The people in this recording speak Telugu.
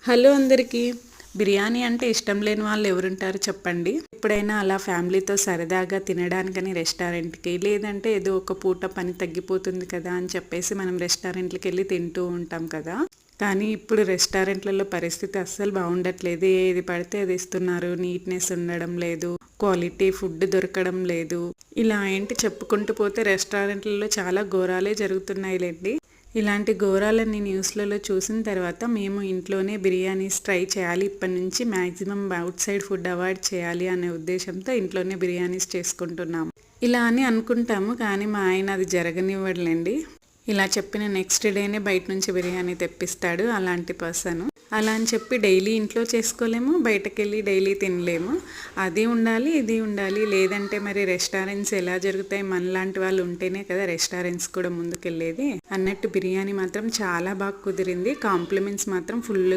హలో అందరికీ. బిర్యానీ అంటే ఇష్టం లేని వాళ్ళు ఎవరుంటారు చెప్పండి. ఎప్పుడైనా అలా ఫ్యామిలీతో సరదాగా తినడానికని రెస్టారెంట్కి, లేదంటే ఏదో ఒక పూట పని తగ్గిపోతుంది కదా అని చెప్పేసి మనం రెస్టారెంట్లకి వెళ్ళి తింటూ ఉంటాం కదా. కానీ ఇప్పుడు రెస్టారెంట్లలో పరిస్థితి అస్సలు బాగుండట్లేదు. ఏది పడితే అది ఇస్తున్నారు, నీట్నెస్ ఉండడం లేదు, క్వాలిటీ ఫుడ్ దొరకడం లేదు. ఇలా ఏంటి చెప్పుకుంటూ పోతే రెస్టారెంట్లలో చాలా ఘోరాలే జరుగుతున్నాయిలేండి. ఇలాంటి ఘోరాలన్నీ న్యూస్లలో చూసిన తర్వాత మేము ఇంట్లోనే బిర్యానీస్ ట్రై చేయాలి, ఇప్పటి నుంచి maximum out side food avoid చేయాలి అనే ఉద్దేశంతో ఇంట్లోనే బిర్యానీస్ చేసుకుంటున్నాము. ఇలా అని అనుకుంటాము, కానీ మా ఆయన అది జరగనివ్వడులేండి. ఇలా చెప్పిన నెక్స్ట్ డేనే బయట నుంచి బిర్యానీ తెప్పిస్తాడు అలాంటి పర్సన్. అలా అని చెప్పి డైలీ ఇంట్లో చేసుకోలేము, బయటకెళ్ళి డైలీ తినలేము. అది ఉండాలి, ఇది ఉండాలి. లేదంటే మరి రెస్టారెంట్స్ ఎలా జరుగుతాయి? మనలాంటి వాళ్ళు ఉంటేనే కదా రెస్టారెంట్స్ కూడా ముందుకెళ్ళేది. అన్నట్టు బిర్యానీ మాత్రం చాలా బాగా కుదిరింది. కాంప్లిమెంట్స్ మాత్రం ఫుల్గా